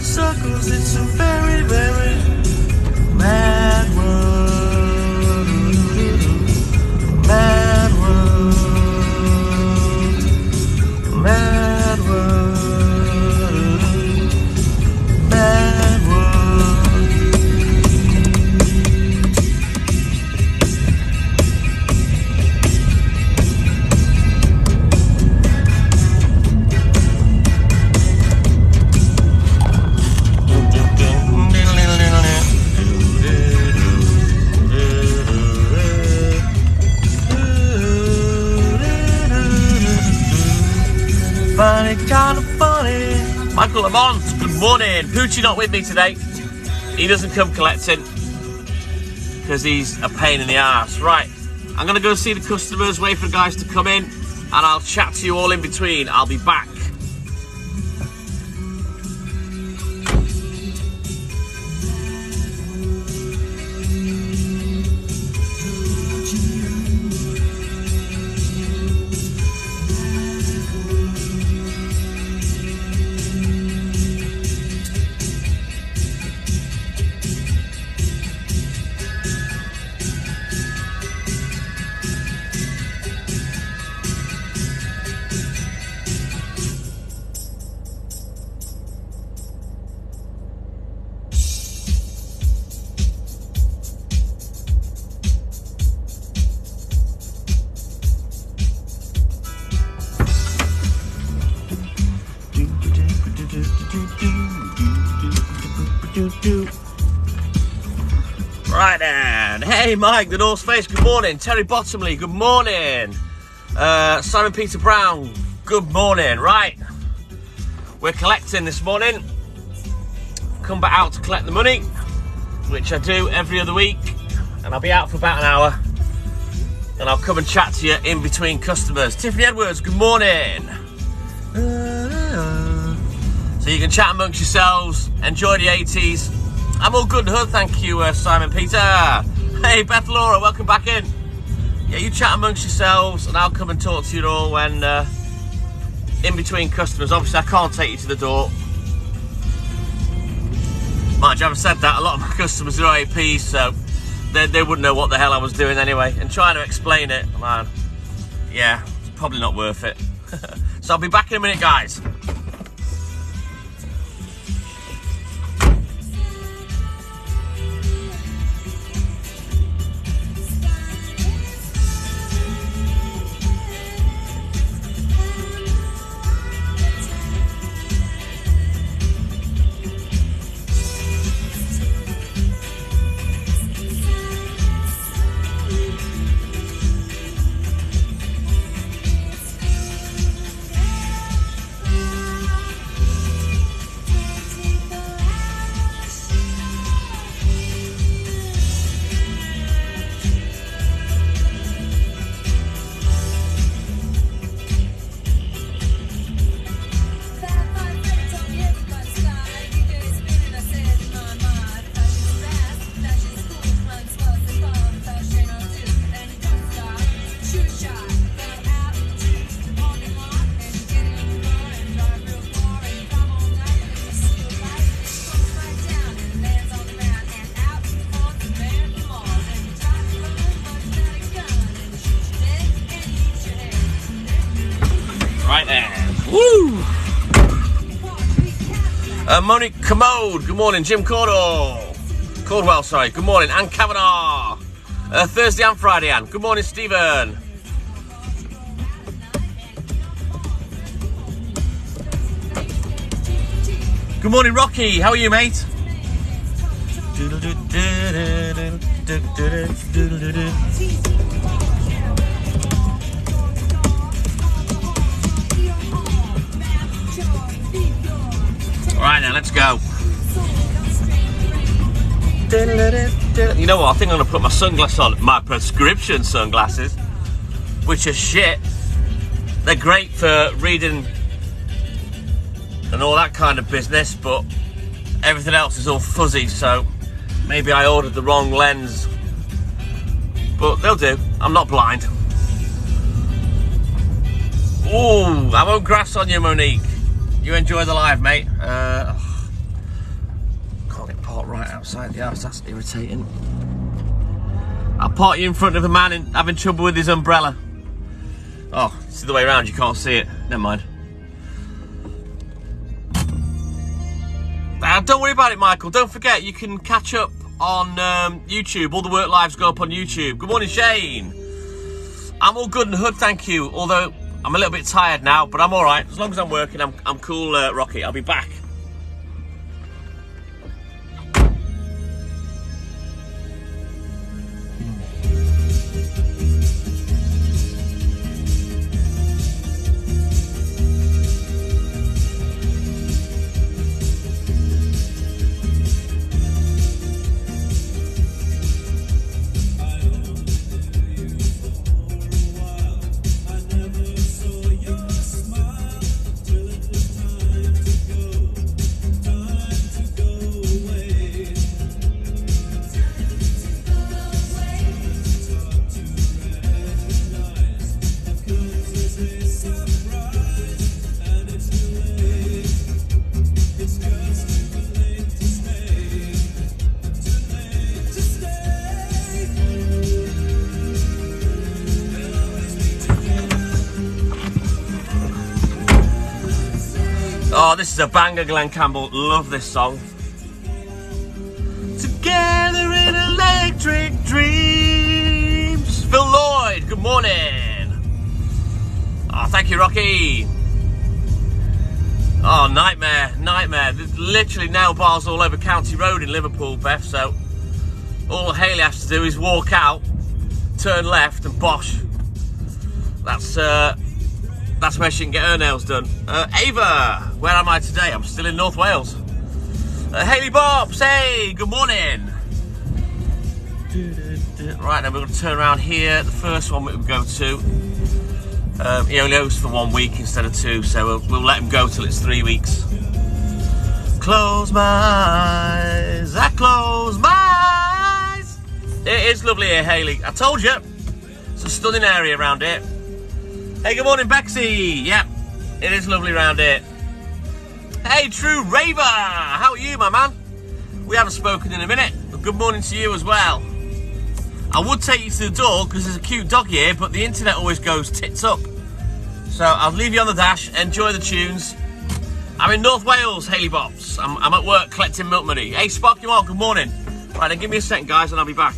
circles, it's a very, very mad world. Mad world. Mad world. Mad world. Funny, kind of funny. Michael Lamont, good morning. Poochie not with me today. He doesn't come collecting because he's a pain in the arse. Right, I'm going to go see the customers, wait for the guys to come in, and I'll chat to you all in between. I'll be back. Right then, hey Mike, the North Face, good morning. Terry Bottomley, good morning. Simon Peter Brown, good morning. Right, we're collecting this morning. Come back out to collect the money, which I do every other week, and I'll be out for about an hour, and I'll come and chat to you in between customers. Tiffany Edwards, good morning. So you can chat amongst yourselves, enjoy the 80s. I'm all good in the hood, thank you, Simon Peter. Hey, Beth Laura, welcome back in. Yeah, you chat amongst yourselves, and I'll come and talk to you all when in between customers. Obviously, I can't take you to the door. Mind you, having said that, a lot of my customers are APs, so they wouldn't know what the hell I was doing anyway. And trying to explain it, man, yeah, it's probably not worth it. So I'll be back in a minute, guys. Right there. Woo! Monique Commode, good morning. Jim Caldwell, sorry. Good morning. Anne Kavanagh. Thursday and Friday, Anne. Good morning, Stephen. Good morning, Rocky. How are you, mate? Alright now, let's go. You know what, I think I'm going to put my sunglasses on, my prescription sunglasses, which are shit. They're great for reading and all that kind of business, but everything else is all fuzzy, so maybe I ordered the wrong lens. But they'll do, I'm not blind. Ooh, I won't grass on you, Monique. You enjoy the live, mate. park right outside the house. That's irritating. I'll park you in front of a man having trouble with his umbrella. Oh, it's the other way around. You can't see it. Never mind. Don't worry about it, Michael. Don't forget, you can catch up on YouTube. All the work lives go up on YouTube. Good morning, Shane. I'm all good and hood, thank you. Although I'm a little bit tired now, but I'm all right. As long as I'm working, I'm cool, Rocky. I'll be back. Oh, this is a banger, Glenn Campbell. Love this song. Together in electric dreams. Phil Lloyd, good morning. Oh, thank you, Rocky. Oh, nightmare. There's literally nail bars all over County Road in Liverpool, Beth. So all Hayley has to do is walk out, turn left, and bosh. That's where she can get her nails done. Ava, where am I today? I'm still in North Wales. Hayley Bobs, hey, good morning. Right, now we're going to turn around here. The first one we will go to. He only hosts for 1 week instead of 2, so we'll let him go till it's 3 weeks. Close my eyes, I close my eyes. It is lovely here, Hayley. I told you, it's a stunning area around here. Hey, good morning, Bexy. Yep, it is lovely around here. Hey, True Raver, how are you, my man? We haven't spoken in a minute, but good morning to you as well. I would take you to the door because there's a cute dog here, but the internet always goes tits up. So I'll leave you on the dash, enjoy the tunes. I'm in North Wales, Hayley Bobs. I'm at work collecting milk money. Hey, Spock, you all, good morning. Right, then give me a second, guys, and I'll be back.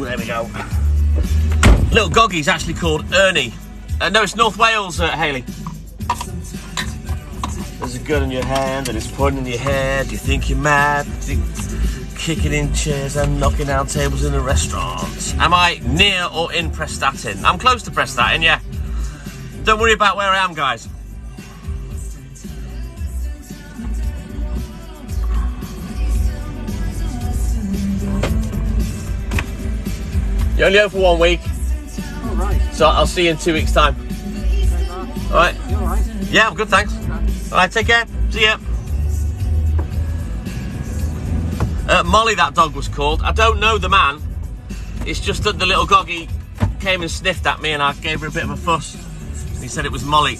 There we go. Little Goggy's actually called Ernie. No, it's North Wales, Hayley. There's a gun in your hand and it's pointing in your head. You think you're mad, kicking in chairs and knocking down tables in a restaurant. Am I near or in Prestatyn? I'm close to Prestatyn, yeah. Don't worry about where I am, guys. You're only home for 1 week. Oh, right. So I'll see you in 2 weeks' time. Okay, Mark. Alright? You alright? Yeah, I'm good, thanks. Alright, take care. See ya. Molly, that dog was called. I don't know the man. It's just that the little goggy came and sniffed at me and I gave her a bit of a fuss. He said it was Molly.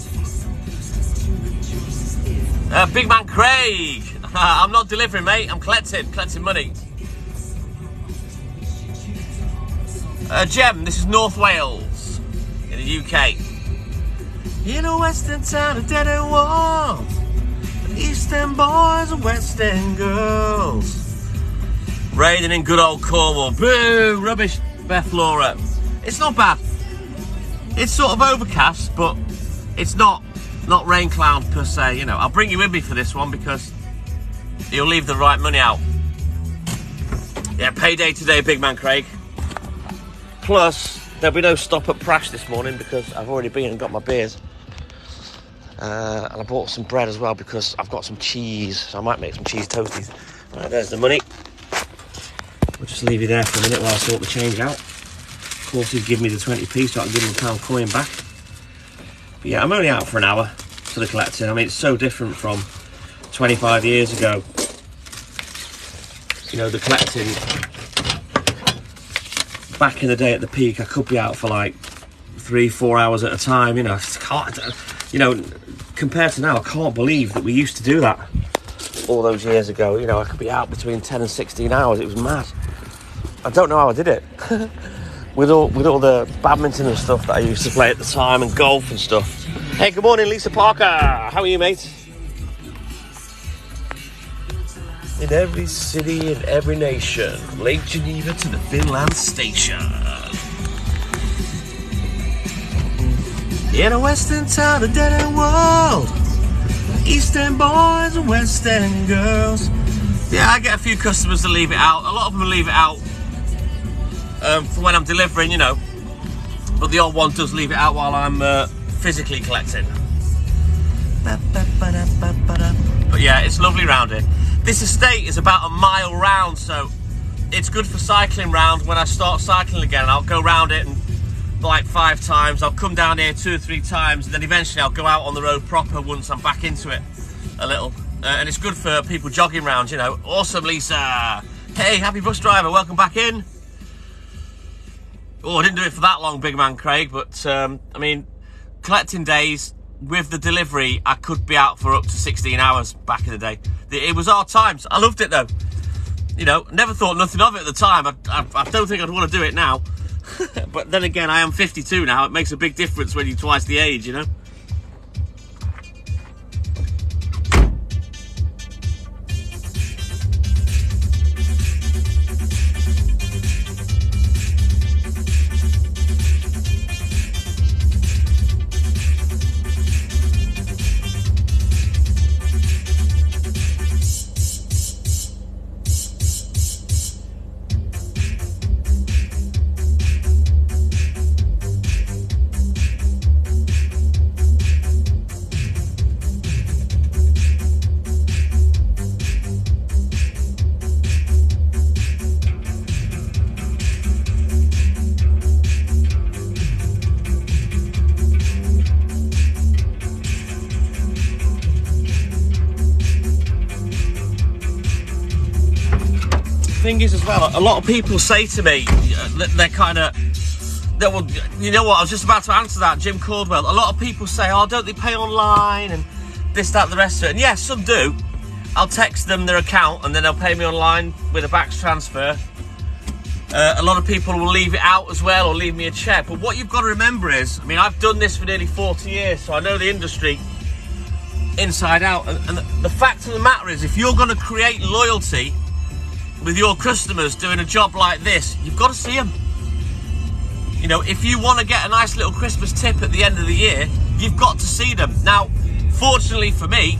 Big man Craig. I'm not delivering, mate. I'm collecting money. Jem, this is North Wales in the UK. In a western town, a dead end wall. East End boys and West End girls. Raining in good old Cornwall. Boo! Rubbish, Beth Laura. It's not bad. It's sort of overcast, but it's not rain cloud per se. You know, I'll bring you with me for this one because you'll leave the right money out. Yeah, payday today, big man Craig. Plus, there'll be no stop at Prash this morning because I've already been and got my beers. And I bought some bread as well because I've got some cheese, so I might make some cheese toasties. Right, there's the money. We'll just leave you there for a minute while I sort the change out. Of course, he'd give me the 20p so I can give him a £1 coin back. But yeah, I'm only out for an hour for the collecting. I mean, it's so different from 25 years ago. You know, the collecting, back in the day at the peak, I could be out for like 3-4 hours at a time. You know, compared to now, I can't believe that we used to do that all those years ago. You know, I could be out between 10 and 16 hours. It was mad. I don't know how I did it. with all the badminton and stuff that I used to play at the time, and golf and stuff. Hey, good morning, Lisa Parker. How are you, mate? In every city, in every nation, from Lake Geneva to the Finland station. In a western town, a dead end world. East End boys and West End girls. Yeah, I get a few customers to leave it out. A lot of them will leave it out for when I'm delivering, you know. But the odd one does leave it out while I'm physically collecting. But yeah, it's lovely round here. This estate is about a mile round, so it's good for cycling round. When I start cycling again, I'll go round it and like 5 times. I'll come down here 2 or 3 times, and then eventually I'll go out on the road proper once I'm back into it a little. And it's good for people jogging round, you know. Awesome, Lisa. Hey, happy bus driver, welcome back in. Oh, I didn't do it for that long, big man Craig, but I mean, collecting days with the delivery, I could be out for up to 16 hours back in the day. It was hard times. I loved it though. You know, never thought nothing of it at the time. I don't think I'd want to do it now. But then again, I am 52 now. It makes a big difference when you're twice the age, you know. Thing is as well, a lot of people say to me, they're kind of, well, you know what, I was just about to answer that, Jim Caldwell. A lot of people say, oh, don't they pay online and this, that, the rest of it. And yes, some do. I'll text them their account and then they'll pay me online with a back transfer. A lot of people will leave it out as well or leave me a check. But what you've got to remember is, I mean, I've done this for nearly 40 years, so I know the industry inside out. And the fact of the matter is, if you're going to create loyalty with your customers doing a job like this, you've got to see them. You know, if you want to get a nice little Christmas tip at the end of the year, you've got to see them. Now, fortunately for me,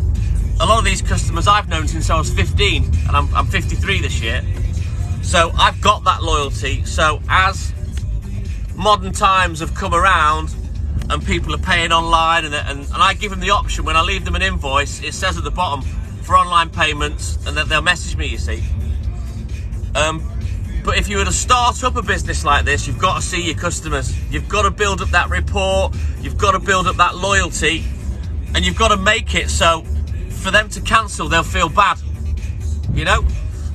a lot of these customers I've known since I was 15, and I'm 53 this year. So I've got that loyalty. So as modern times have come around and people are paying online, and I give them the option, when I leave them an invoice, it says at the bottom for online payments, and that they'll message me, you see. But if you were to start up a business like this, you've got to see your customers. You've got to build up that rapport. You've got to build up that loyalty. And you've got to make it so for them to cancel, they'll feel bad. You know?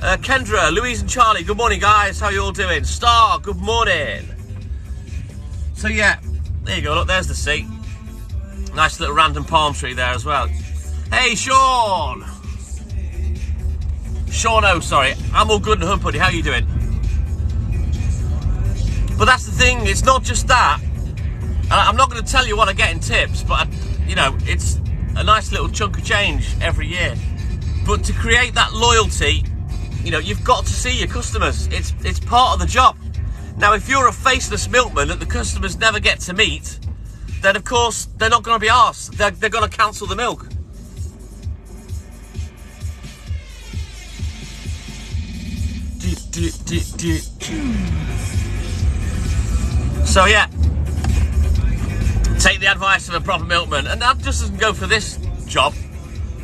Kendra, Louise and Charlie, good morning, guys. How you all doing? Star, good morning. So, yeah, there you go. Look, there's the seat. Nice little random palm tree there as well. Hey, Sean. Sean, oh, sorry. I'm all good and humpuddy. How you doing? But that's the thing. It's not just that. And I'm not going to tell you what I get in tips, but, you know, it's a nice little chunk of change every year. But to create that loyalty, you know, you've got to see your customers. It's part of the job. Now, if you're a faceless milkman that the customers never get to meet, then, of course, they're not going to be asked. They're going to cancel the milk. So, yeah. Take the advice of a proper milkman. And that just doesn't go for this job.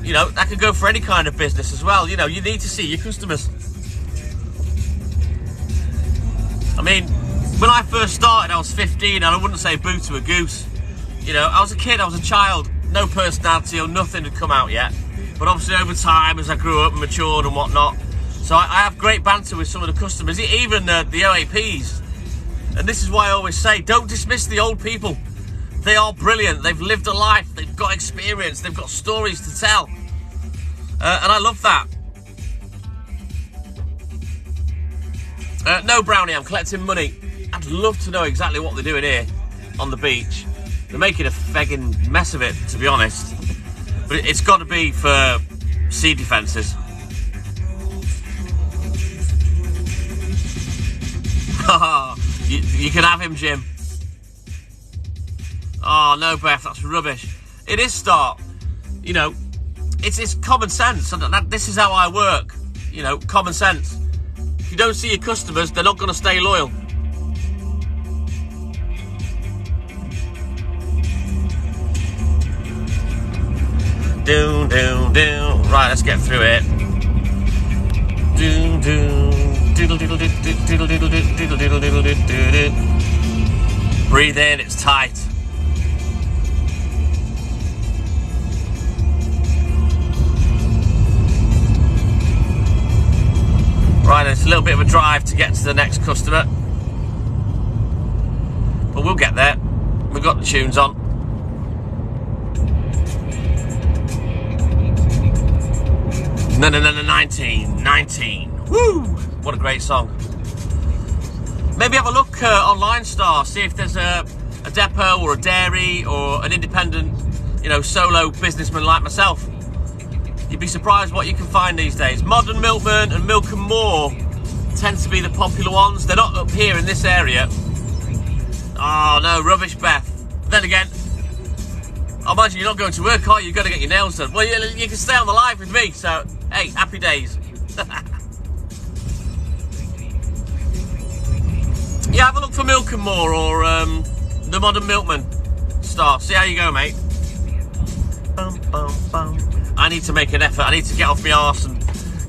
You know, that could go for any kind of business as well. You know, you need to see your customers. I mean, when I first started, I was 15 and I wouldn't say boo to a goose. You know, I was a kid, I was a child, no personality or nothing had come out yet. But obviously over time, as I grew up and matured and whatnot, so I have great banter with some of the customers, even the OAPs. And this is why I always say, don't dismiss the old people. They are brilliant, they've lived a life, they've got experience, they've got stories to tell. And I love that. No, Brownie, I'm collecting money. I'd love to know exactly what they're doing here on the beach. They're making a fegging mess of it, to be honest. But it's got to be for sea defences. you can have him, Jim. Oh, no, Beth, that's rubbish. It is Start. You know, it's common sense. And this is how I work. You know, common sense. If you don't see your customers, they're not going to stay loyal. Right, let's get through it. Breathe in, it's tight. Right, it's a little bit of a drive to get to the next customer. But we'll get there. We've got the tunes on. No, 19. Woo! What a great song. Maybe have a look online, Star. See if there's a depot or a dairy or an independent, you know, solo businessman like myself. You'd be surprised what you can find these days. Modern Milkman and Milk and More tend to be the popular ones. They're not up here in this area. Oh, no, rubbish, Beth. Then again, I imagine you're not going to work, are you? You've got to get your nails done. Well, you can stay on the live with me, so, hey, happy days. Yeah, have a look for Milk and More or the Modern Milkman Star. See how you go, mate. I need to make an effort. I need to get off my arse and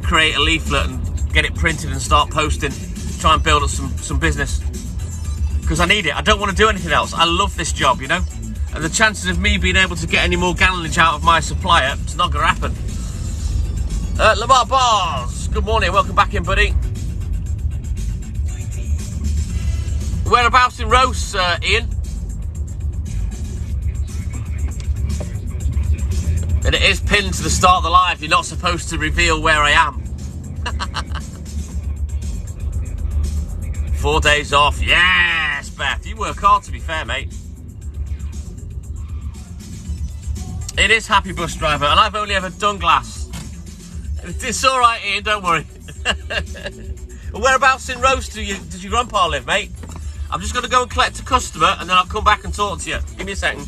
create a leaflet and get it printed and start posting. Try and build up some business. Because I need it. I don't want to do anything else. I love this job, you know. And the chances of me being able to get any more gallonage out of my supplier, it's not going to happen. Lamar Bars, good morning. Welcome back in, buddy. Whereabouts in Rose, Ian? And it is pinned to the start of the live. You're not supposed to reveal where I am. 4 days off. Yes, Beth. You work hard, to be fair, mate. It is Happy Bus Driver, and I've only ever done glass. It's all right, Ian. Don't worry. Whereabouts in Rose does your grandpa live, mate? I'm just going to go and collect a customer, and then I'll come back and talk to you. Give me a second.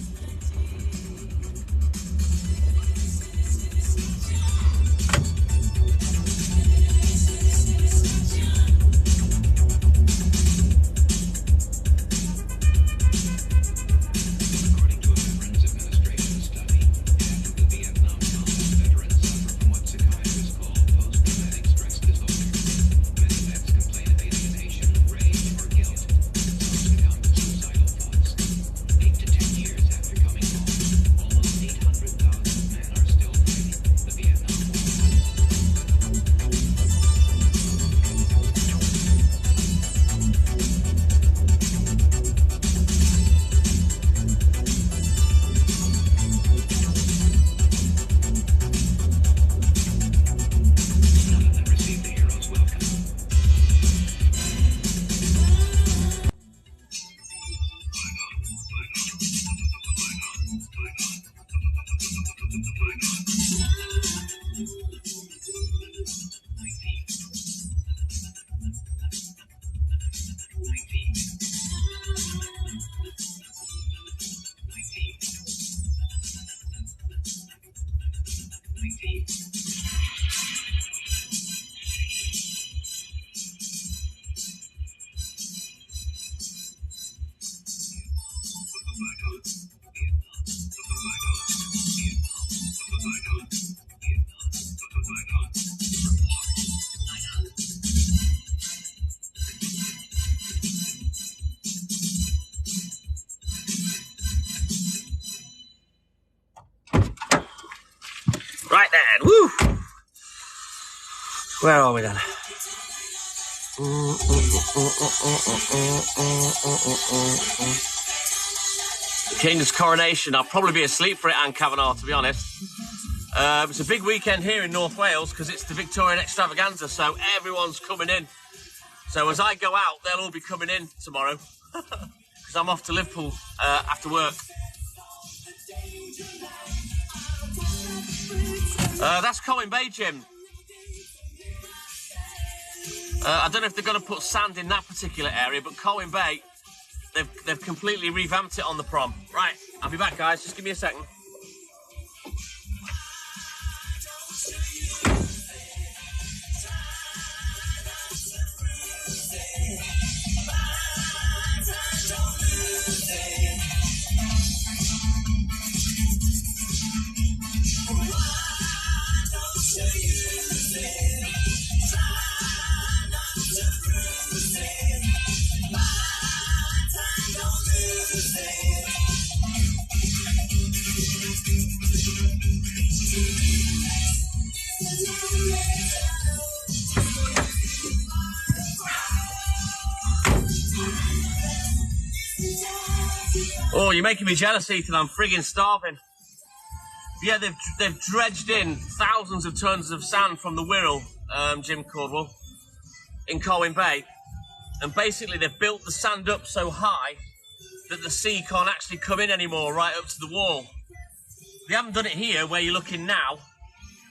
Where are we then? King's coronation. I'll probably be asleep for it, Anne Kavanagh, to be honest. It's a big weekend here in North Wales because it's the Victorian Extravaganza, so everyone's coming in. So as I go out, they'll all be coming in tomorrow because I'm off to Liverpool after work. That's Colin Bay, Jim. I don't know if they're going to put sand in that particular area, but Colin Bay, they've completely revamped it on the prom. Right, I'll be back, guys. Just give me a second. Oh, you're making me jealous, Ethan. I'm frigging starving. Yeah, they've dredged in thousands of tons of sand from the Wirral, Jim Cordwell, in Colwyn Bay. And basically they've built the sand up so high that the sea can't actually come in anymore right up to the wall. They haven't done it here where you're looking now,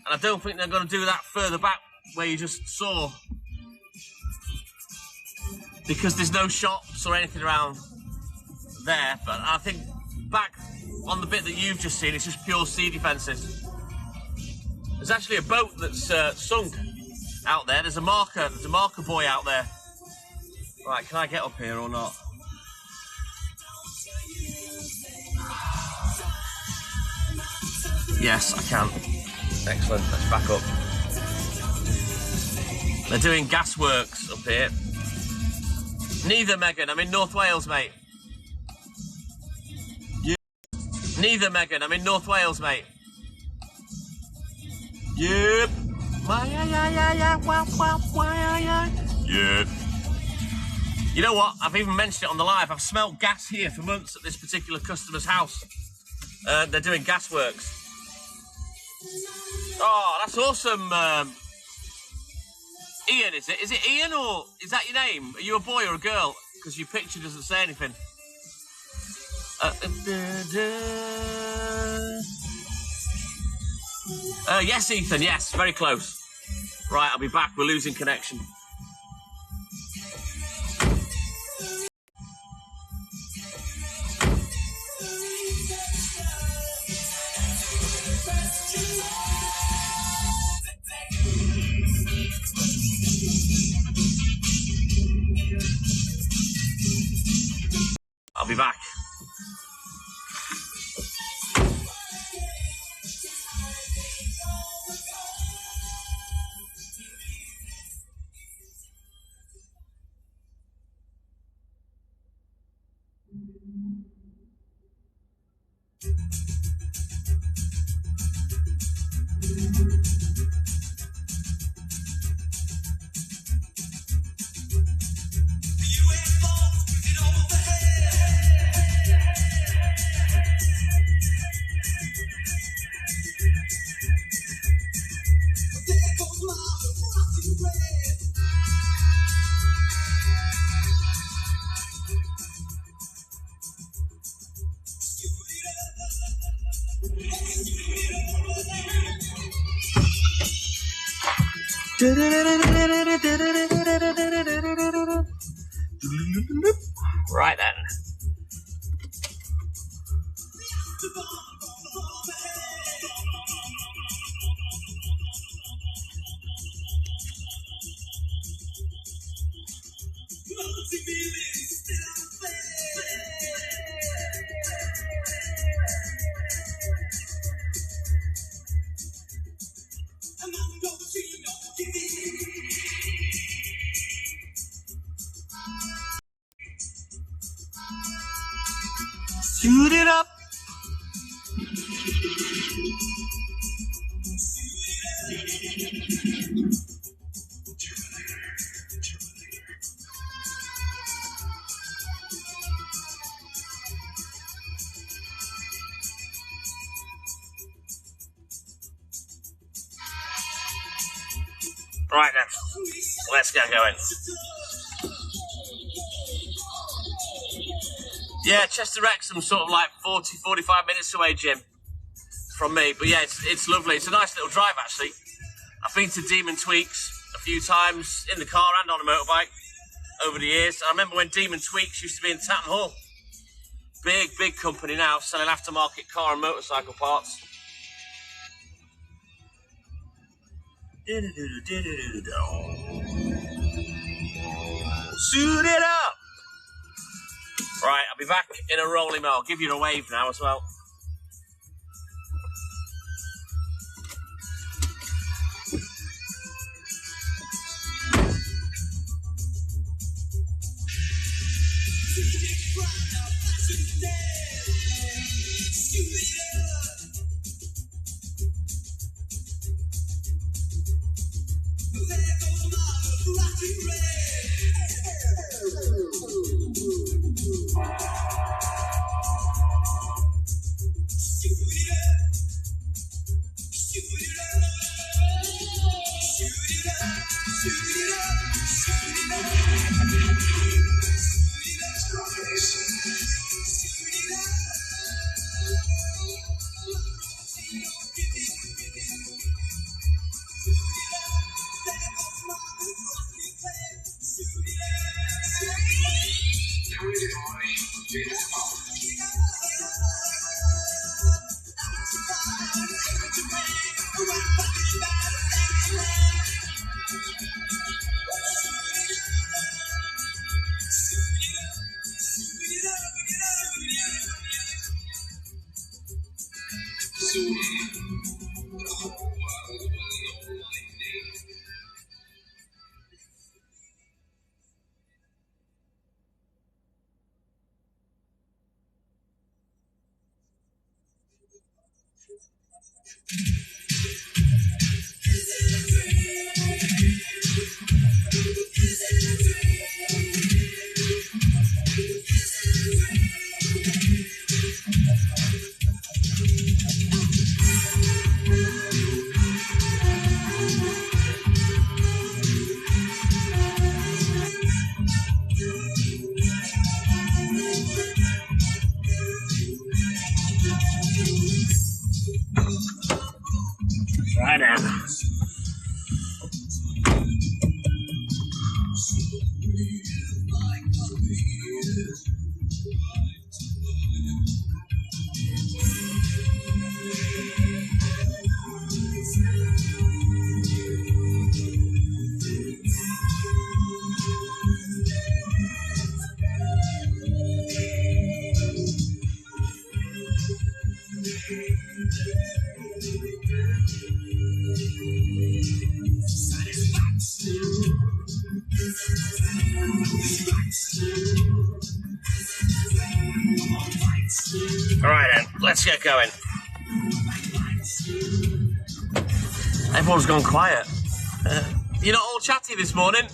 and I don't think they're going to do that further back where you just saw, because there's no shops or anything around there. But I think back on the bit that you've just seen, it's just pure sea defences. There's actually a boat that's sunk out there. There's a marker buoy out there. Right, can I get up here or not? Yes, I can. Excellent, let's back up. They're doing gasworks up here. Neither, Megan, I'm in North Wales, mate. Neither, Megan, I'm in North Wales, mate. Yep. Yep. You know what? I've even mentioned it on the live. I've smelled gas here for months at this particular customer's house. They're doing gasworks. Oh, that's awesome. Ian, is it? Is it Ian, or is that your name? Are you a boy or a girl? Because your picture doesn't say anything. Yes, Ethan, yes, very close. Right, I'll be back. We're losing connection. I'll be back. Right then. Shoot it up. Right then, let's get going. Yeah, Chester Wrexham's sort of like 40, 45 minutes away, Jim, from me. But yeah, it's lovely. It's a nice little drive, actually. I've been to Demon Tweaks a few times in the car and on a motorbike over the years. I remember when Demon Tweaks used to be in Tatton Hall. Big company now, selling aftermarket car and motorcycle parts. Suit it up! Right, I'll be back in a rolling mill. I'll give you a wave now as well. Right now. All right then, let's get going. Everyone's gone quiet. You're not all chatty this morning.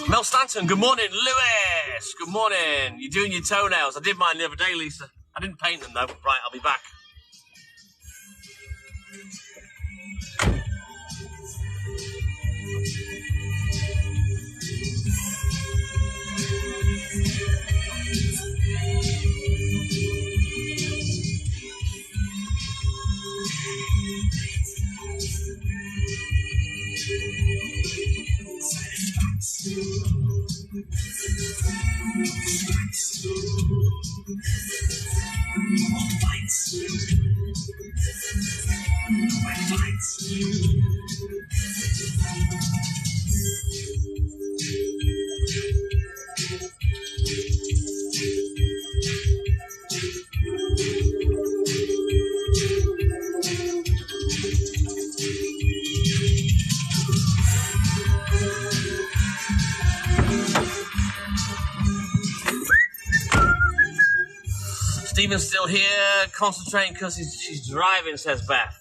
Mel Stanton, good morning. Lewis, good morning. You're doing your toenails. I did mine the other day, Lisa. I didn't paint them though. Right, I'll be back. Stephen's still here, concentrating because she's driving, says Beth.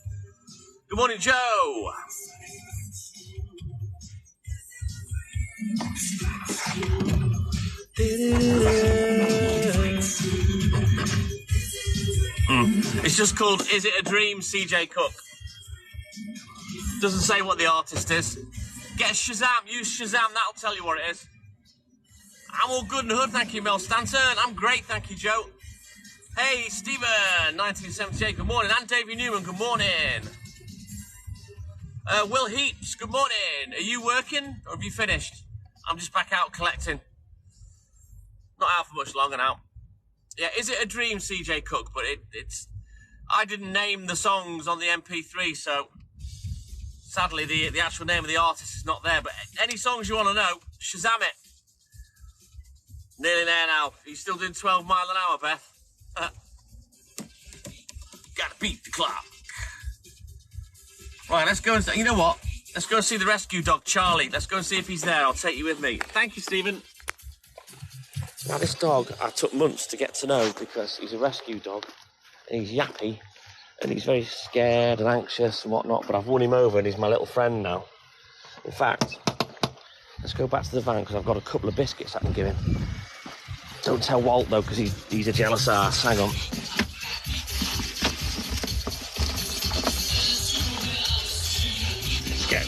Good morning, Joe. It's just called Is It a Dream, CJ Cook. Doesn't say what the artist is. Get Shazam, use Shazam, that'll tell you what it is. I'm all good and hood, thank you, Mel Stanton. I'm great, thank you, Joe. Hey, Stephen, 1978, good morning. And Davey Newman, good morning. Will Heaps, good morning. Are you working or have you finished? I'm just back out collecting. Not out for much longer now. Yeah, Is It a Dream, CJ Cook? But it's... I didn't name the songs on the MP3, so... Sadly, the actual name of the artist is not there. But any songs you want to know, Shazam it. Nearly there now. Are you still doing 12 mile an hour, Beth? Gotta beat the clock. Right, let's go and... You know what? Let's go and see the rescue dog, Charlie. Let's go and see if he's there. I'll take you with me. Thank you, Stephen. Now, this dog, I took months to get to know because he's a rescue dog. And he's yappy. And he's very scared and anxious and whatnot. But I've won him over and he's my little friend now. In fact, let's go back to the van because I've got a couple of biscuits I can give him. Don't tell Walt, though, because he's a jealous ass. Hang on.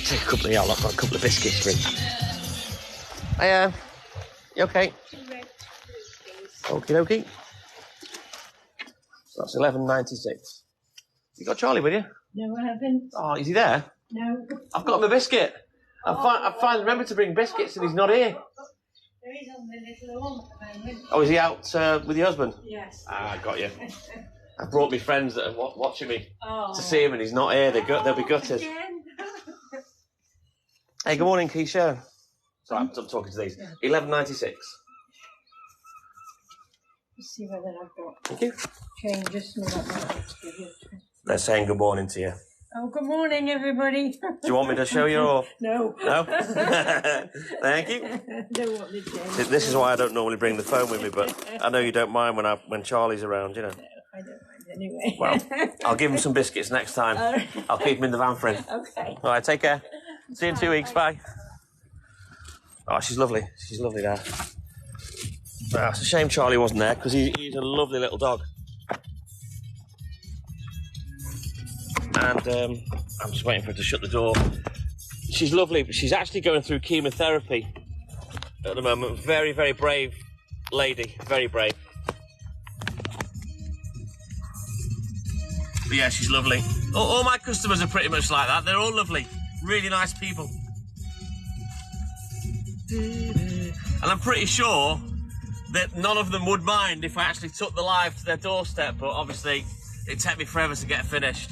Take a couple of... Yeah, I've got a couple of biscuits for him. Hiya. You okay? Okie dokie. So that's 11.96. You got Charlie with you? No, I haven't. Oh, is he there? No. I've got him a biscuit. I finally remembered to bring biscuits and he's not here. There is on the little lawn at the moment. Oh, is he out with your husband? Yes. Ah, got you. I brought me friends that are watching me Oh. to see him and he's not here. They'll be gutted. Again. Hey, good morning, Keisha. Sorry, I'm talking to these. 11.96. Let's see whether I've got Thank you. changes. They're saying good morning to you. Oh, good morning, everybody. Do you want me to show you or... No. No? Thank you. Don't want the change. This is why I don't normally bring the phone with me, but I know you don't mind when Charlie's around, you know. No, I don't mind anyway. Well, I'll give him some biscuits next time. I'll keep him in the van for him. Okay. All right, take care. See you in 2 weeks. Bye. Oh, she's lovely. She's lovely there. Oh, it's a shame Charlie wasn't there because he's a lovely little dog. And I'm just waiting for her to shut the door. She's lovely, but she's actually going through chemotherapy at the moment. Very, very brave lady. Very brave. But yeah, she's lovely. All my customers are pretty much like that. They're all lovely. Really nice people. And I'm pretty sure that none of them would mind if I actually took the live to their doorstep, but obviously it'd take me forever to get finished.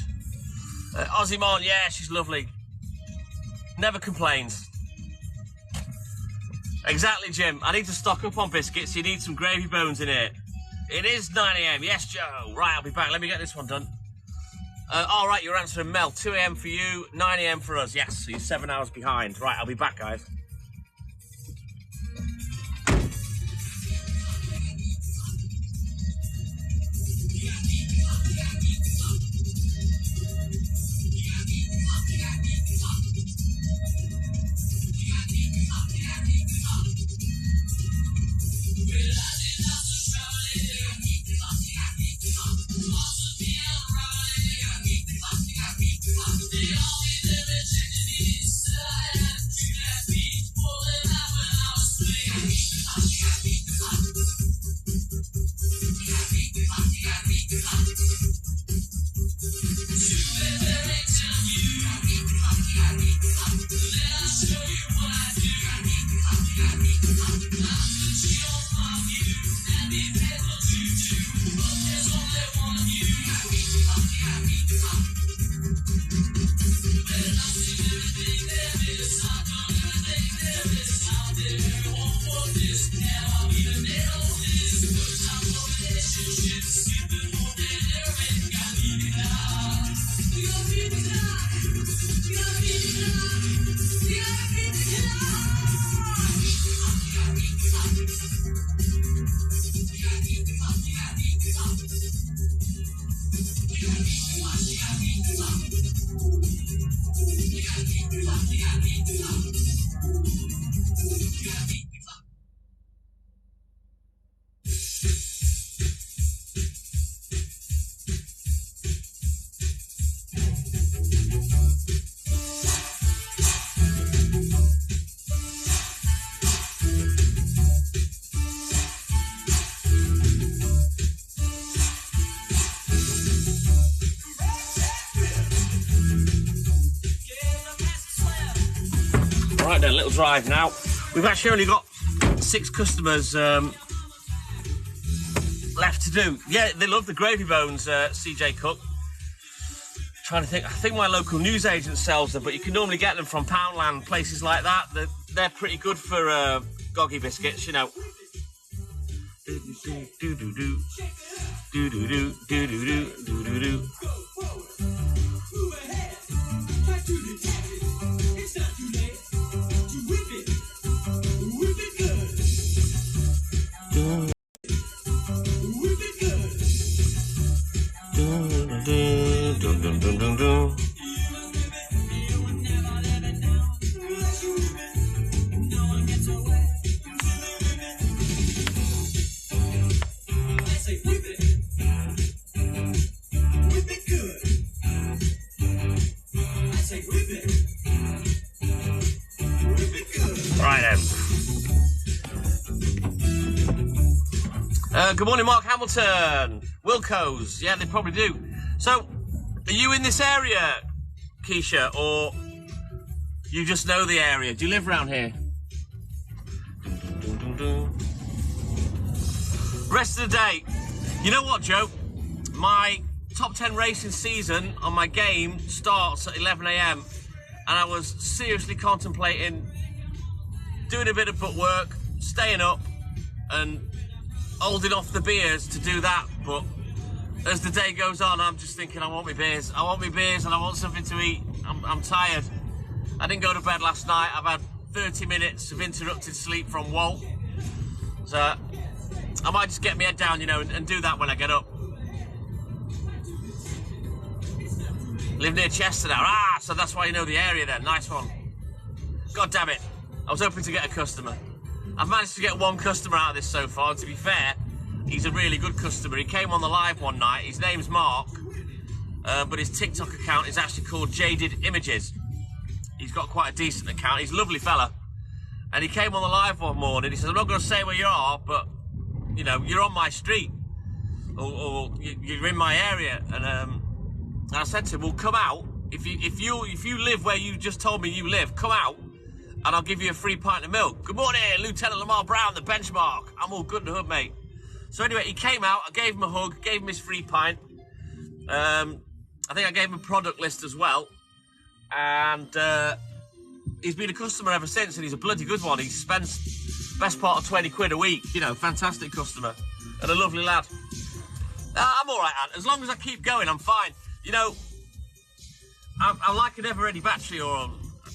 Ozzymon, yeah, she's lovely. Never complains. Exactly, Jim. I need to stock up on biscuits. You need some gravy bones in it. It is 9 a.m. Yes, Joe. Right, I'll be back. Let me get this one done. All right, you're answering Mel. 2 a.m. for you, 9 a.m. for us. Yes, so you're 7 hours behind. Right, I'll be back, guys. Right then, little drive now. We've actually only got 6 customers left to do. Yeah, they love the gravy bones, CJ Cook. Trying to think, I think my local newsagent sells them, but you can normally get them from Poundland, places like that. They're pretty good for goggy biscuits, you know. Right then. Good morning, Mark Hamilton. Wilco's. Yeah, they probably do. So, are you in this area, Keisha, or you just know the area? Do you live around here? Rest of the day. You know what, Joe? My top 10 racing season on my game starts at 11 a.m. and I was seriously contemplating doing a bit of footwork, staying up and holding off the beers to do that, but as the day goes on, I'm just thinking I want my beers. I want my beers and I want something to eat. I'm tired. I didn't go to bed last night. I've had 30 minutes of interrupted sleep from Walt. So I might just get my head down, you know, and do that when I get up. Live near Chester now. Ah, so that's why you know the area then. Nice one. God damn it. I was hoping to get a customer. I've managed to get one customer out of this so far, and to be fair, he's a really good customer. He came on the live one night. His name's Mark, but his TikTok account is actually called Jaded Images. He's got quite a decent account. He's a lovely fella. And he came on the live one morning. He says, I'm not going to say where you are, but, you know, you're on my street. Or you're in my area. And I said to him, well, come out. If you live where you just told me you live, come out. And I'll give you a free pint of milk. Good morning, Lieutenant Lamar Brown, the benchmark. I'm all good in the hood, mate. So anyway, he came out, I gave him a hug, gave him his free pint. I think I gave him a product list as well. And he's been a customer ever since, and he's a bloody good one. He spends best part of 20 quid a week. You know, fantastic customer. And a lovely lad. I'm all right, Ant. As long as I keep going, I'm fine. You know, I'm like an ever-ready battery or a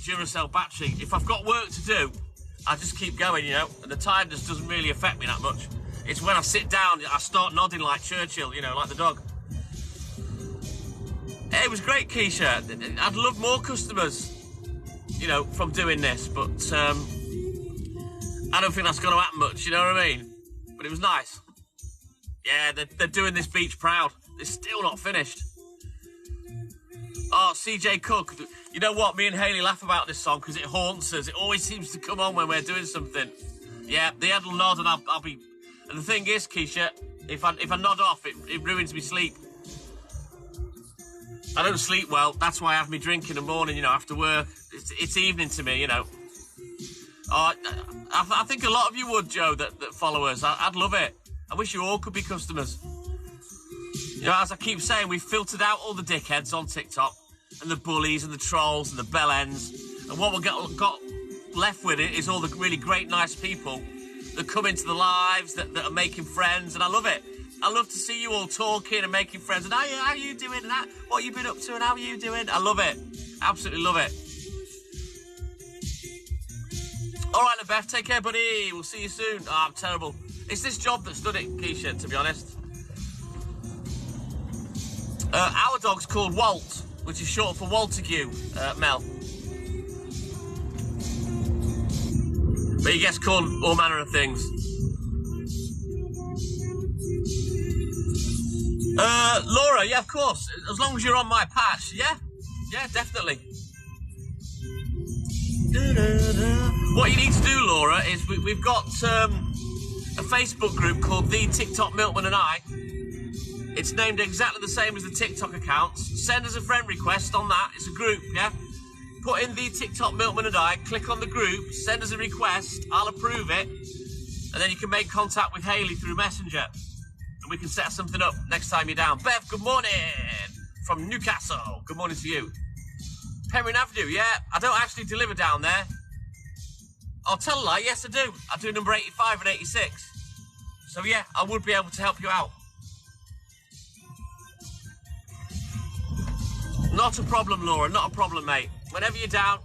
Duracell battery. If I've got work to do, I just keep going, you know, and the time just doesn't really affect me that much. It's when I sit down, I start nodding like Churchill, you know, like the dog. It was great, Keisha. I'd love more customers, you know, from doing this, but I don't think that's going to happen much, you know what I mean? But it was nice. Yeah, they're doing this beach proud. It's still not finished. Oh, CJ Cook. You know what? Me and Hayley laugh about this song because it haunts us. It always seems to come on when we're doing something. Yeah, the head will nod and I'll be... And the thing is, Keisha, if I nod off, it ruins me sleep. I don't sleep well. That's why I have me drink in the morning, you know, after work. It's evening to me, you know. Oh, I think a lot of you would, Joe, that follow us. I'd love it. I wish you all could be customers. You know, as I keep saying, we've filtered out all the dickheads on TikTok and the bullies and the trolls and the bellends. And what we've got left with it is all the really great, nice people that come into the lives, that are making friends, and I love it. I love to see you all talking and making friends. And how you doing? And what you been up to? And how are you doing? I love it. Absolutely love it. All right, then, Beth. Take care, buddy. We'll see you soon. Oh, I'm terrible. It's this job that's done it, Keisha, to be honest. Our dog's called Walt, which is short for Waltergue, Mel. But he gets called all manner of things. Laura, yeah, of course. As long as you're on my patch, yeah? Yeah, definitely. What you need to do, Laura, is we've got a Facebook group called The TikTok Milkman and I. It's named exactly the same as the TikTok accounts. Send us a friend request on that. It's a group, yeah? put in the TikTok Milkman and I, click on the group, send us a request, I'll approve it, and then you can make contact with Hayley through Messenger. And we can set something up next time you're down. Bev, good morning from Newcastle. Good morning to you. Penryn Avenue, yeah, I don't actually deliver down there. I'll tell a lie, yes I do. I do number 85 and 86. So yeah, I would be able to help you out. Not a problem, Laura, not a problem, mate. Whenever you're down,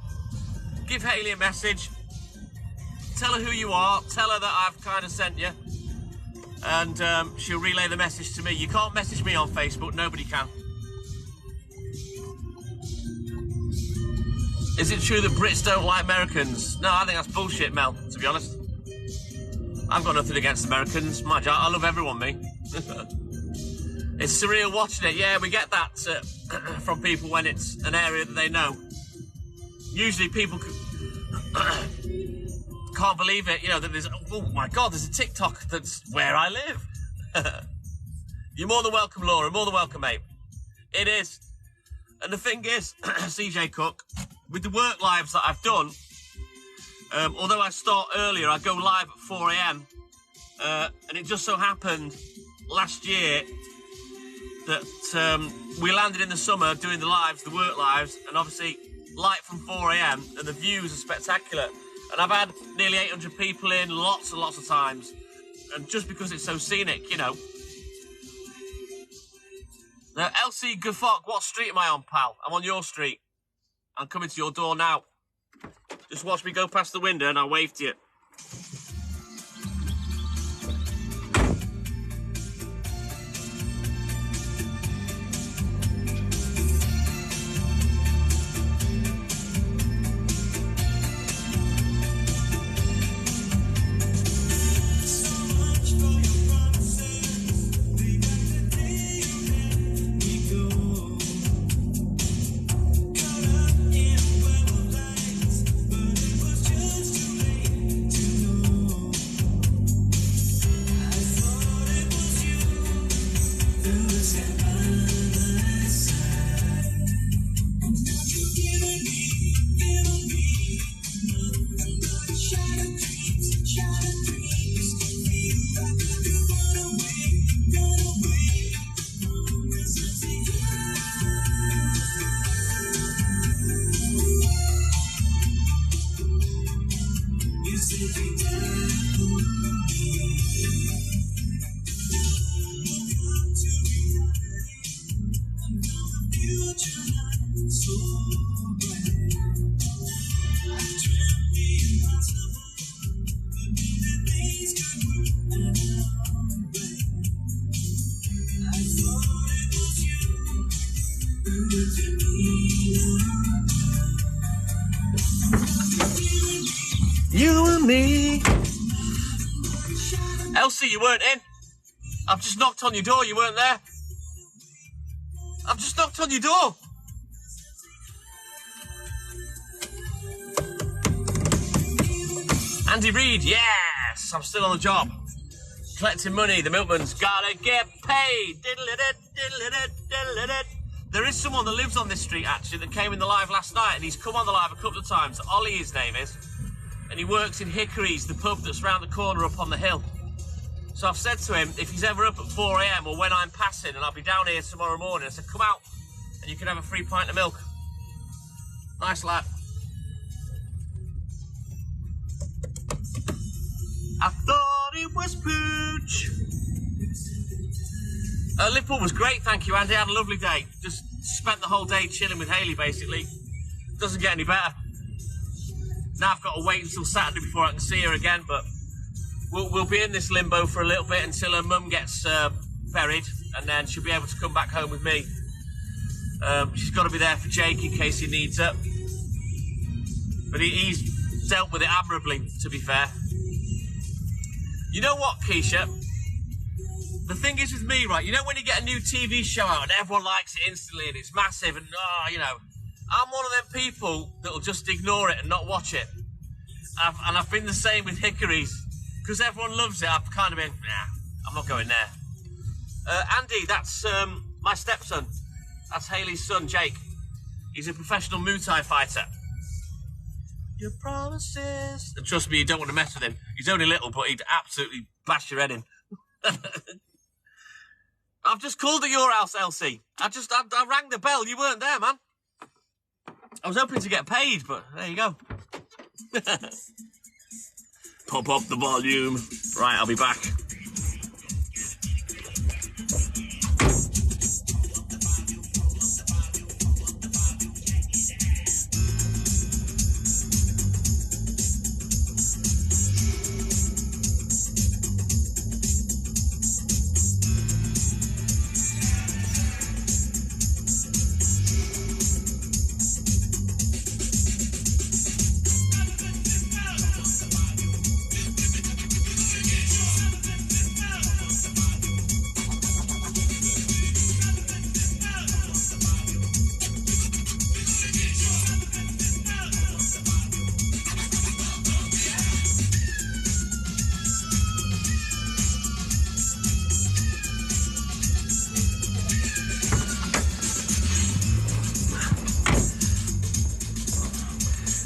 give Hayley a message. Tell her who you are. Tell her that I've kind of sent you. And she'll relay the message to me. You can't message me on Facebook, nobody can. Is it true that Brits don't like Americans? No, I think that's bullshit, Mel, to be honest. I've got nothing against Americans. Mind you, I love everyone, me. It's surreal watching it. Yeah, we get that from people when it's an area that they know. Usually people can't believe it, you know, that there's, oh my God, there's a TikTok that's where I live. You're more than welcome, Laura, more than welcome, mate. It is. And the thing is, CJ Cook, with the work lives that I've done, although I start earlier, I go live at 4 a.m. And it just so happened last year that we landed in the summer doing the lives, the work lives, and obviously light from 4 a.m. and the views are spectacular. And I've had nearly 800 people in lots and lots of times. And just because it's so scenic, you know. Now, LC Guffock, what street am I on, pal? I'm on your street. I'm coming to your door now. Just watch me go past the window and I'll wave to you. You and me. Elsie, you weren't in. I've just knocked on your door, you weren't there. I've just knocked on your door. Andy Reid, yes, I'm still on the job. Collecting money, the milkman's gotta get paid. There is someone that lives on this street, actually, that came in the live last night, and he's come on the live a couple of times. Ollie, his name is. And he works in Hickory's, the pub that's round the corner up on the hill. So I've said to him, if he's ever up at 4 a.m. or when I'm passing, and I'll be down here tomorrow morning, I said, come out, and you can have a free pint of milk. Nice lad. I thought it was pooch. Liverpool was great, thank you, Andy. I had a lovely day. Just spent the whole day chilling with Hayley, basically. Doesn't get any better. Now I've got to wait until Saturday before I can see her again, but we'll be in this limbo for a little bit until her mum gets buried, and then she'll be able to come back home with me. She's got to be there for Jake in case he needs her. But he's dealt with it admirably, to be fair. You know what, Keisha? The thing is with me, right, you know when you get a new TV show out and everyone likes it instantly and it's massive and, you know, I'm one of them people that'll just ignore it and not watch it. And I've been the same with Hickory's. Because everyone loves it, I've kind of been, nah, I'm not going there. Andy, that's my stepson. That's Hayley's son, Jake. He's a professional Muay Thai fighter. your promises. And trust me, you don't want to mess with him. He's only little, but he'd absolutely bash your head in. I've just called at your house, Elsie. I rang the bell. You weren't there, man. I was hoping to get paid, but there you go. Pop up the volume. Right, I'll be back.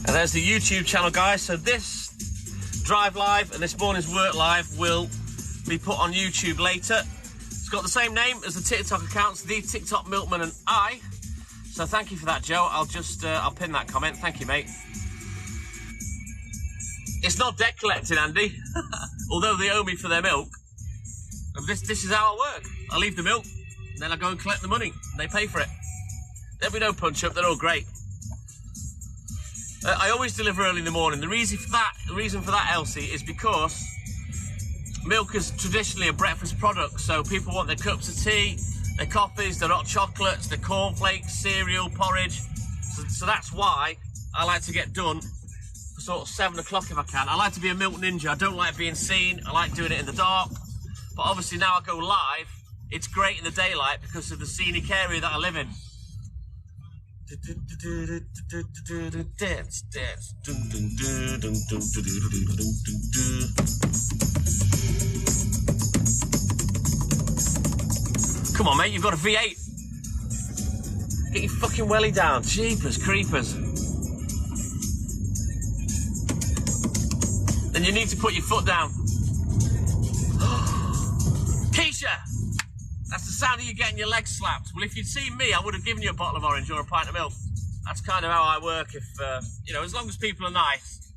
And there's the YouTube channel, guys. So this Drive Live and this morning's Work Live will be put on YouTube later. It's got the same name as the TikTok accounts, The TikTok Milkman and I. So thank you for that, Joe. I'll pin that comment. Thank you, mate. It's not debt collecting, Andy. Although they owe me for their milk. This is how I work. I leave the milk, and then I go and collect the money, and they pay for it. There'll be no punch-up. They're all great. I always deliver early in the morning. The reason for that, Elsie, is because milk is traditionally a breakfast product. So people want their cups of tea, their coffees, their hot chocolates, their cornflakes, cereal, porridge. So that's why I like to get done for sort of 7 o'clock if I can. I like to be a milk ninja. I don't like being seen. I like doing it in the dark. But obviously now I go live. It's great in the daylight because of the scenic area that I live in. Dance, dance. Come on, mate, you've got a V8. Get your fucking welly down. Jeepers creepers. Then you need to put your foot down. Keisha! That's the sound of you getting your legs slapped. Well, if you'd seen me, I would have given you a bottle of orange or a pint of milk. That's kind of how I work. If, as long as people are nice,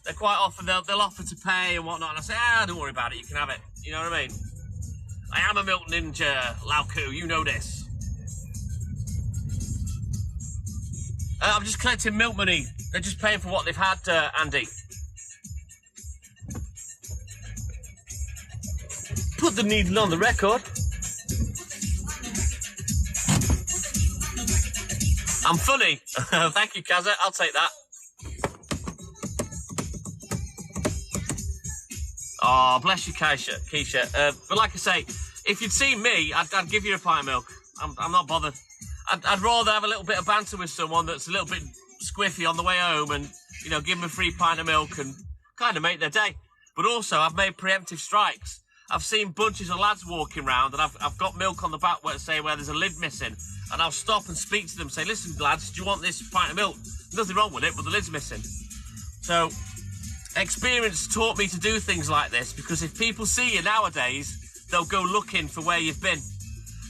they're quite often, they'll offer to pay and whatnot. And I say, don't worry about it, you can have it. You know what I mean? I am a milk ninja, Lauku, you know this. I'm just collecting milk money. They're just paying for what they've had, Andy. Put the needle on the record. I'm funny. Thank you, Kazza. I'll take that. Oh, bless you, Keisha. But like I say, if you'd seen me, I'd give you a pint of milk. I'm not bothered. I'd rather have a little bit of banter with someone that's a little bit squiffy on the way home and, give them a free pint of milk and kind of make their day. But also, I've made preemptive strikes. I've seen bunches of lads walking around and I've got milk on the back where there's a lid missing. And I'll stop and speak to them, say, listen, lads, do you want this pint of milk? There's nothing wrong with it, but the lid's missing. So, experience taught me to do things like this, because if people see you nowadays, they'll go looking for where you've been.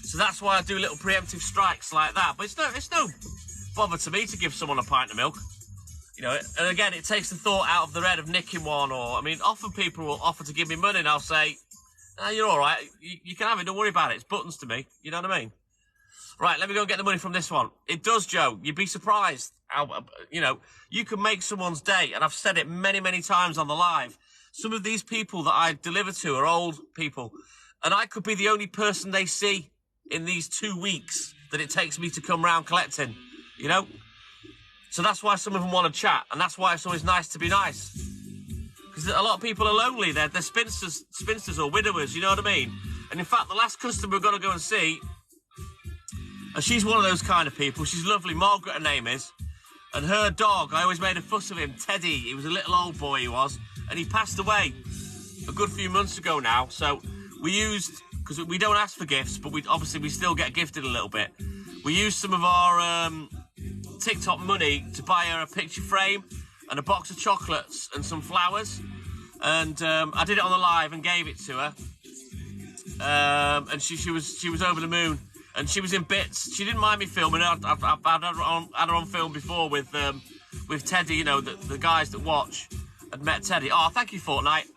So that's why I do little preemptive strikes like that. But it's no bother to me to give someone a pint of milk. And again, it takes the thought out of their head of nicking one, often people will offer to give me money and I'll say, you're all right, you can have it, don't worry about it, it's buttons to me, you know what I mean? Right, let me go and get the money from this one. It does, Joe. You'd be surprised how, you can make someone's day. And I've said it many, many times on the live. Some of these people that I deliver to are old people. And I could be the only person they see in these 2 weeks that it takes me to come round collecting, So that's why some of them want to chat. And that's why it's always nice to be nice. Because a lot of people are lonely. They're spinsters or widowers, you know what I mean? And in fact, the last customer we're going to go and see, and she's one of those kind of people. She's lovely. Margaret, her name is. And her dog, I always made a fuss of him, Teddy. He was a little old boy, he was. And he passed away a good few months ago now. So we used, because we don't ask for gifts, but we still get gifted a little bit. We used some of our TikTok money to buy her a picture frame and a box of chocolates and some flowers. And I did it on the live and gave it to her. And she was over the moon. And she was in bits. She didn't mind me filming her. I've had her on film before with Teddy, you know, the guys that watch had met Teddy. Oh, thank you, Fortnite.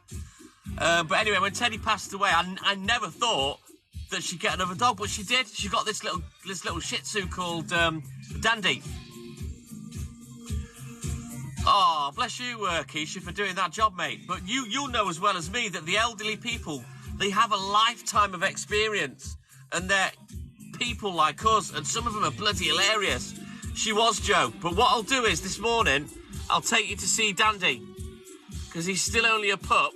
But anyway, when Teddy passed away, I never thought that she'd get another dog, but she did. She got this little Shih Tzu called Dandy. Oh, bless you, Keisha, for doing that job, mate. But you'll know as well as me that the elderly people, they have a lifetime of experience, and they're people like us, and some of them are bloody hilarious. She was, Joe. But what I'll do is this morning, I'll take you to see Dandy, because he's still only a pup,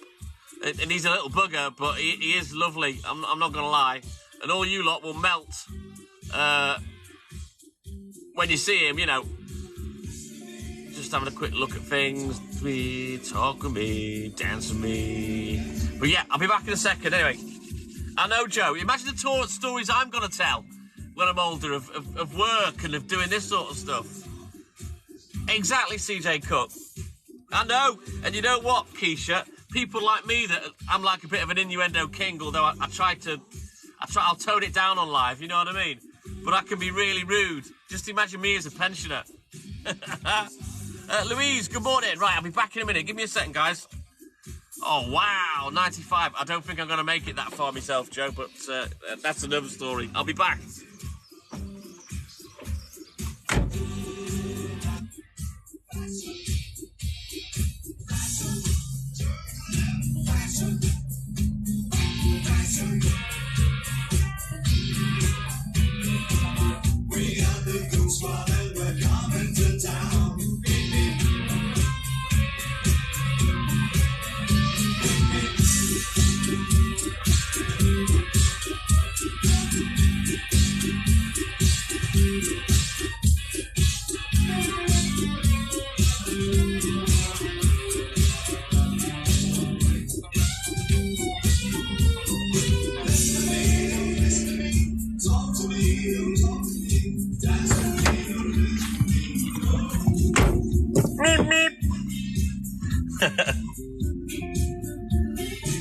and he's a little bugger, but he is lovely. I'm not going to lie. And all you lot will melt when you see him, you know. Just having a quick look at things. Me, talk with me, dance with me. But yeah, I'll be back in a second. Anyway, I know, Joe. Imagine the tour stories I'm going to tell when I'm older of work and of doing this sort of stuff. Exactly, CJ Cook. I know. And you know what, Keisha? People like me, that I'm like a bit of an innuendo king, although I'll tone it down on live, you know what I mean? But I can be really rude. Just imagine me as a pensioner. Louise, good morning. Right, I'll be back in a minute. Give me a second, guys. Oh, wow, 95. I don't think I'm going to make it that far myself, Joe, but that's another story. I'll be back. We got the goose squad and we're coming to town.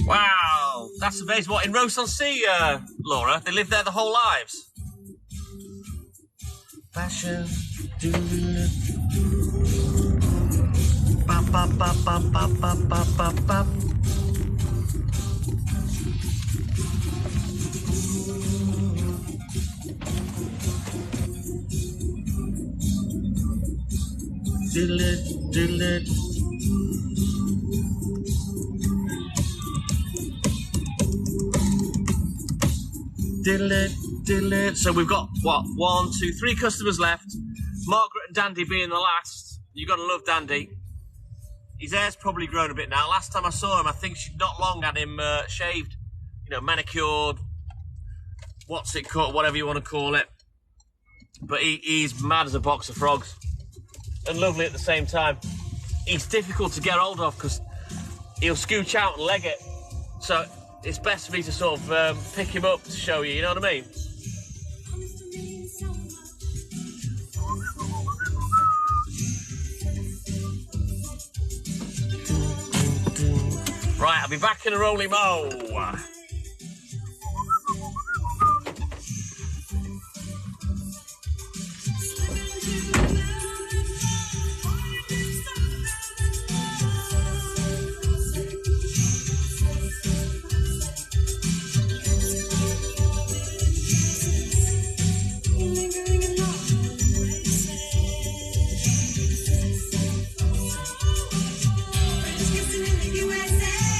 Wow, that's amazing. What, in Ross-on-Sea, Laura? They live there the whole lives? Fashion. Bop, bop, bop, bop, bop, bop, bop, bop, bop. Diddle it, diddle it. Diddle it, diddle it. So we've got, what, 1, 2, 3 customers left. Margaret and Dandy being the last. You got to love Dandy. His hair's probably grown a bit now. Last time I saw him, I think she'd not long had him shaved. You know, manicured. What's it called? Whatever you want to call it. But he's mad as a box of frogs. And lovely at the same time. He's difficult to get hold of because he'll scooch out and leg it. So it's best for me to sort of pick him up to show you, you know what I mean? Right, I'll be back in a roly mo. USA.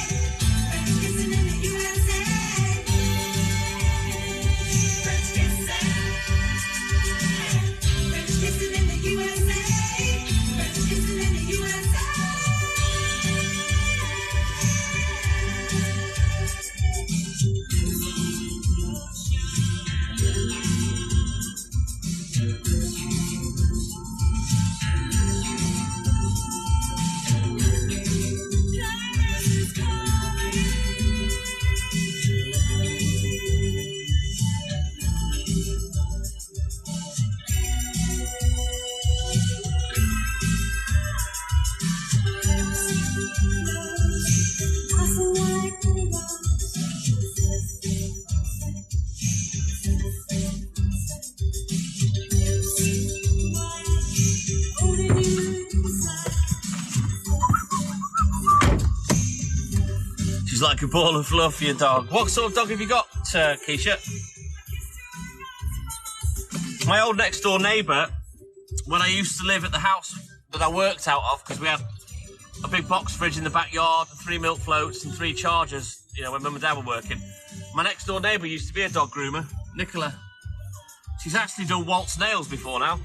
She's like a ball of fluff, your dog. What sort of dog have you got, Keisha? My old next door neighbour, when I used to live at the house that I worked out of, because we had a big box fridge in the backyard, 3 milk floats and 3 chargers, you know, when Mum and Dad were working. My next door neighbour used to be a dog groomer, Nicola. She's actually done Walt's nails before now.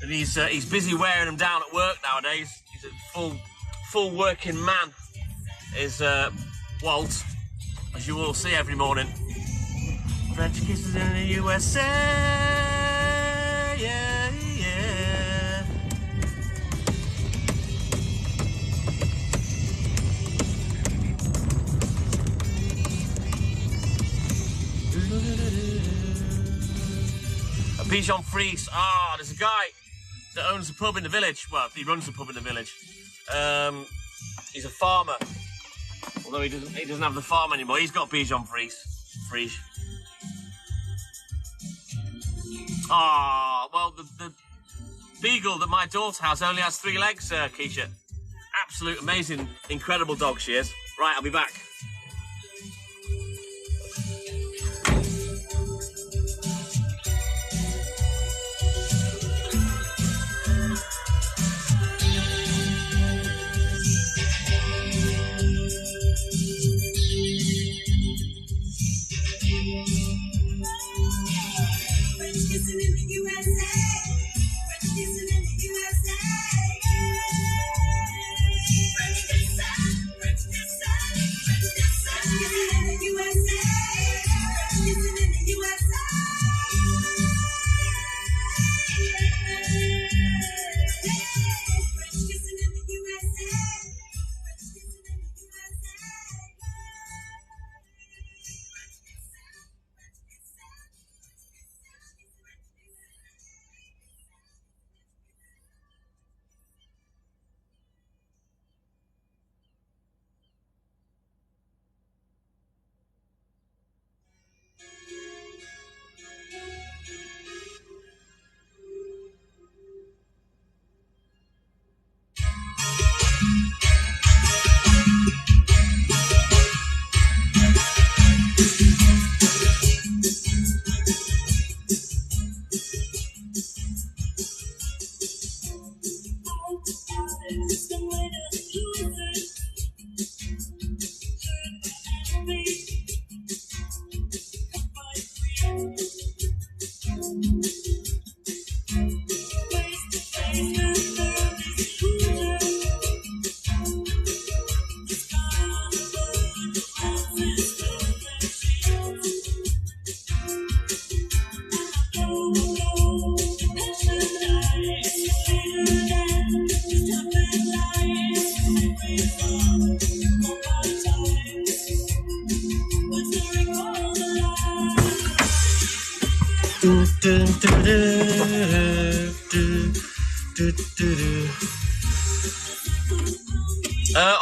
And he's busy wearing them down at work nowadays. He's a full working man, is Walt, as you all see every morning. French kisses in the USA, yeah, yeah. A Bichon Frise. Ah, there's a guy that owns a pub in the village. Well, he runs a pub in the village. He's a farmer. Although he doesn't have the farm anymore. He's got Bichon Frise. Ah, well, the beagle that my daughter has only has 3 legs, Keisha. Absolute amazing, incredible dog she is. Right, I'll be back.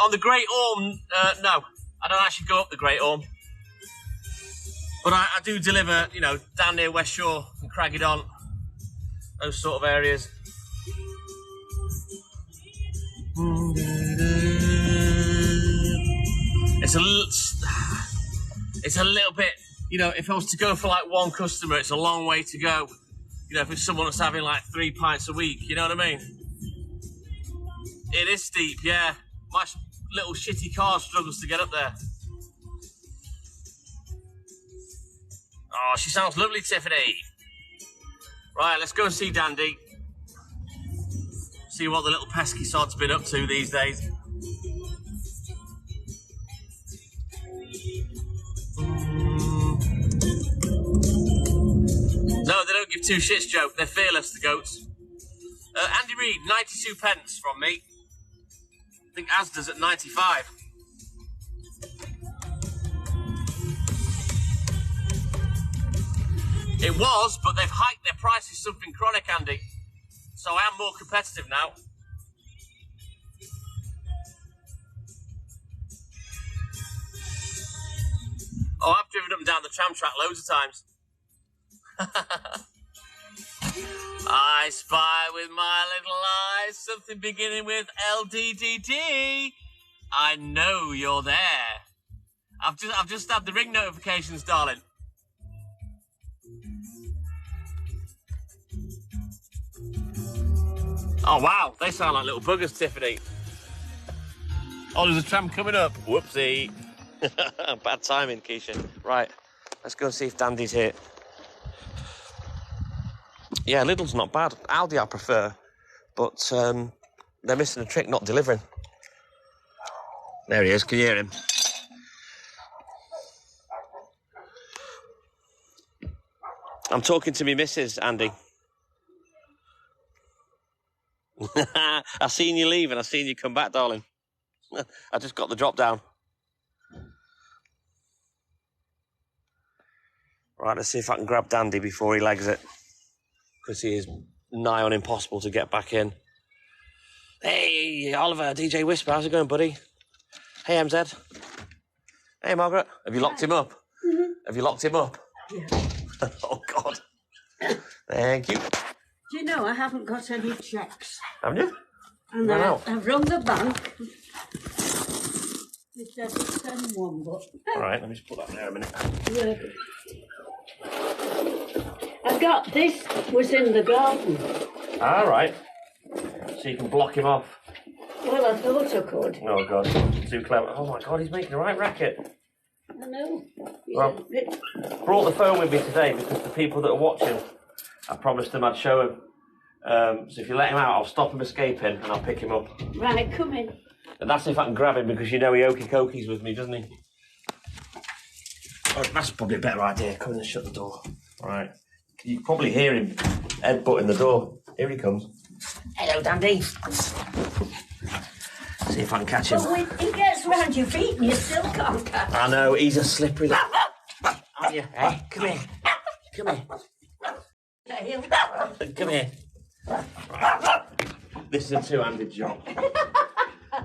On the Great Orme, no, I don't actually go up the Great Orme, but I do deliver, you know, down near West Shore and Craigydon, those sort of areas. It's a little bit, you know, if I was to go for like one customer, it's a long way to go. You know, if it's someone that's having like 3 pints a week, you know what I mean? It is steep, yeah. My little shitty car struggles to get up there. Oh, she sounds lovely, Tiffany. Right, let's go and see Dandy. See what the little pesky sod's been up to these days. No, they don't give 2 shits, Joe. They're fearless, the goats. Andy Reid, 92 pence from me. I think Asda's at 95. It was, but they've hiked their prices something chronic, Andy. So I am more competitive now. Oh, I've driven up and down the tram track loads of times. I spy with my little eyes something beginning with LDDD. I know you're there. I've just had the ring notifications, darling. Oh wow, they sound like little buggers, Tiffany. Oh, there's a tram coming up. Whoopsie. Bad timing, Keisha. Right, let's go and see if Dandy's here. Yeah, Lidl's not bad. Aldi I prefer, but they're missing a trick, not delivering. There he is, can you hear him? I'm talking to me missus, Andy. I seen you leave and I seen you come back, darling. I just got the drop down. Right, let's see if I can grab Dandy before he legs it. Because he is nigh on impossible to get back in. Hey, Oliver, DJ Whisper, how's it going, buddy? Hey, MZ. Hey, Margaret. Have you locked him up? Mm-hmm. Have you locked him up? Yeah. Oh, God. Thank you. Do you know I haven't got any checks? Haven't you? And Why not? I've rung the bank. They said they'd send one, but... All right, let me just put that there a minute. I got this was in the garden. All right. So you can block him off. Well, I thought I could. Oh, God. Too clever. Oh, my God, he's making a right racket. I know. Well, brought the phone with me today because the people that are watching, I promised them I'd show him. So if you let him out, I'll stop him escaping and I'll pick him up. Right, come in. And that's if I can grab him because you know he okey cokies with me, doesn't he? Oh, that's probably a better idea. Come in and shut the door. All right. You can probably hear him headbutting the door. Here he comes. Hello, Dandy. See if I can catch him. But when he gets round your feet and you still can't catch him. I know, he's a slippery... Aren't you? Hey, come here. Come here. Come here. Right. This is a two-handed job.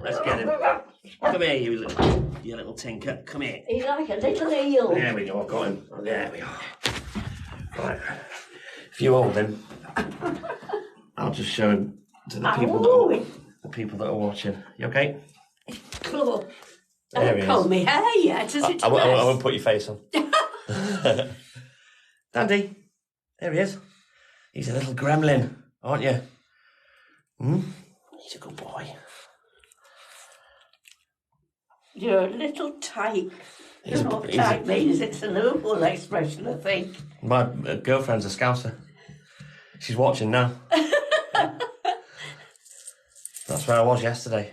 Let's get him. Come here, you little tinker. Come here. He's like a little eel. There we go, I've got him. There we are. Right. If you hold him, I'll just show him to the people that are watching. You okay? Cool. There he Don't call is. me hey yet, is it? I won't put your face on. Dandy, there he is. He's a little gremlin, aren't you? He's a good boy. You're a little tyke. You know what tyke means? It's a Liverpool expression, I think. My girlfriend's a Scouser. She's watching now. That's where I was yesterday.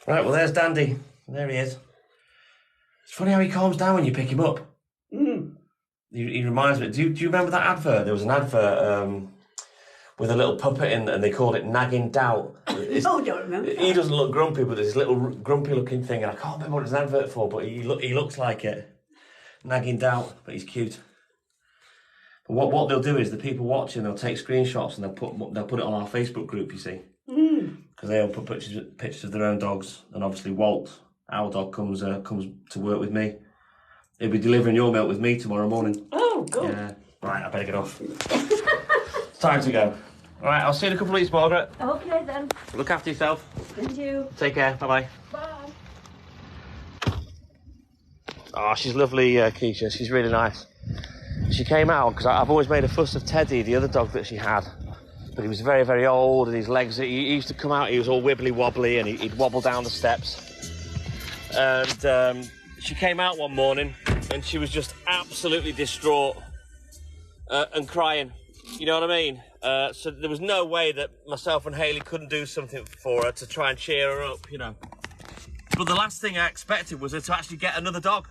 Right, well, there's Dandy. There he is. It's funny how he calms down when you pick him up. He reminds me... Do you remember that advert? There was an advert with a little puppet in, and they called it Nagging Doubt. No, I don't remember. He doesn't look grumpy, but there's this little grumpy-looking thing, and I can't remember what it's an advert for, but he looks like it. Nagging Doubt, but he's cute. But what they'll do is the people watching, they'll take screenshots and they'll put it on our Facebook group, you see. Because they'll put pictures of their own dogs, and obviously Walt, our dog, comes to work with me. He'll be delivering your milk with me tomorrow morning. Oh, good. Yeah. Right, I better get off. It's time to go. All right, I'll see you in a couple of weeks, Margaret. Okay, then. Look after yourself. Thank you. Take care. Bye-bye. Bye. Oh, she's lovely, Keisha. She's really nice. She came out because I've always made a fuss of Teddy, the other dog that she had. But he was very, very old, and his legs, he used to come out, he was all wibbly-wobbly, and he'd wobble down the steps. And she came out one morning, and she was just absolutely distraught and crying. You know what I mean? So there was no way that myself and Hayley couldn't do something for her to try and cheer her up, you know. But the last thing I expected was her to actually get another dog.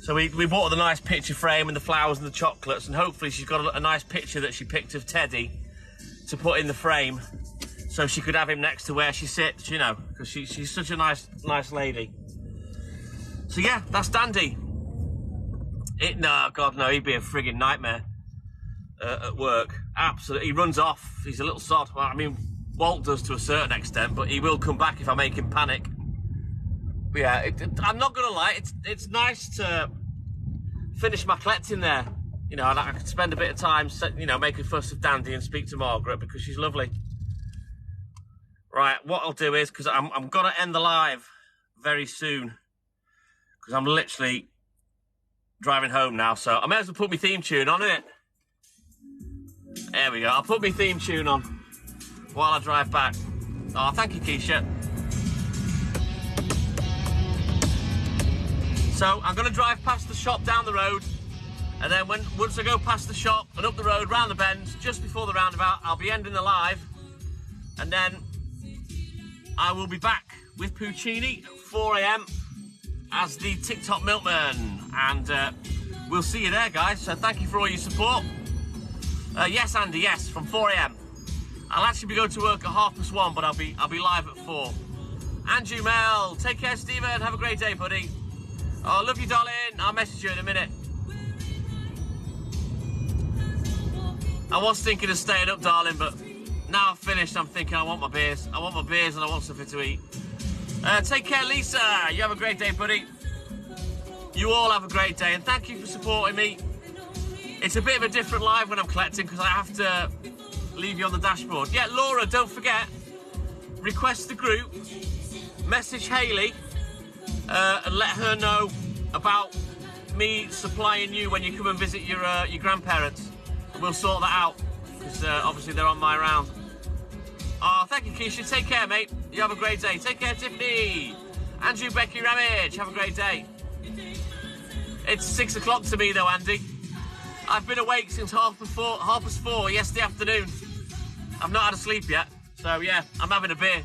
So we bought her the nice picture frame and the flowers and the chocolates, and hopefully she's got a nice picture that she picked of Teddy to put in the frame so she could have him next to where she sits, you know, because she's such a nice lady. So yeah, that's Dandy. No, God, no, he'd be a frigging nightmare at work. Absolutely, he runs off. He's a little sod. Well, I mean, Walt does to a certain extent, but he will come back if I make him panic. But yeah, I'm not gonna lie, it's nice to finish my collecting there. You know, and I can spend a bit of time, you know, making fuss of Dandy and speak to Margaret because she's lovely. Right, what I'll do is, because I'm gonna end the live very soon because I'm literally driving home now. So I may as well put my theme tune on it. There we go. I'll put my theme tune on while I drive back. Oh, thank you, Keisha. So I'm going to drive past the shop down the road, and then once I go past the shop and up the road, round the bend, just before the roundabout, I'll be ending the live, and then I will be back with Puccini at 4 AM as the TikTok Milkman, and we'll see you there, guys. So thank you for all your support. Yes, Andy, yes, from 4 AM. I'll actually be going to work at 1:30, but I'll be live at 4. Andrew Mel, take care, Stephen. Have a great day, buddy. Oh, love you, darling. I'll message you in a minute. I was thinking of staying up, darling, but now I've finished, I'm thinking I want my beers. I want my beers and I want something to eat. Take care, Lisa. You have a great day, buddy. You all have a great day, and thank you for supporting me. It's a bit of a different live when I'm collecting because I have to leave you on the dashboard. Yeah, Laura, don't forget, request the group, message Hayley, and let her know about me supplying you when you come and visit your grandparents. We'll sort that out because obviously they're on my round. Oh, thank you, Keisha. Take care, mate. You have a great day. Take care, Tiffany. Andrew, Becky, Ramage. Have a great day. It's 6 o'clock to me, though, Andy. I've been awake since 4:30 yesterday afternoon. I've not had a sleep yet. So, yeah, I'm having a beer.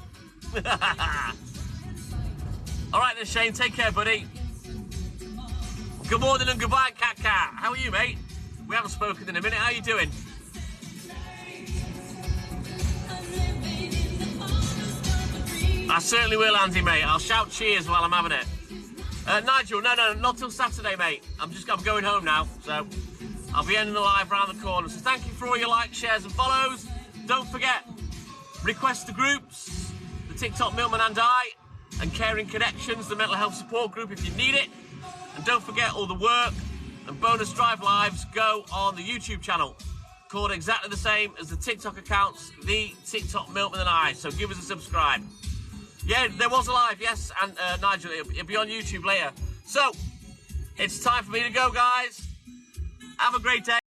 All right, then, Shane. Take care, buddy. Good morning and goodbye, Cat Cat. How are you, mate? We haven't spoken in a minute. How are you doing? I certainly will, Andy, mate. I'll shout cheers while I'm having it. Nigel, no, not till Saturday, mate. I'm going home now, so I'll be ending the live round the corner. So thank you for all your likes, shares, and follows. Don't forget, request the groups, the TikTok Milkman and I, and Caring Connections, the mental health support group if you need it. And don't forget, all the work and bonus drive lives go on the YouTube channel, called exactly the same as the TikTok accounts, the TikTok Milkman and I. So give us a subscribe. Yeah, there was a live, yes, and Nigel, it'll be on YouTube later. So, it's time for me to go, guys. Have a great day.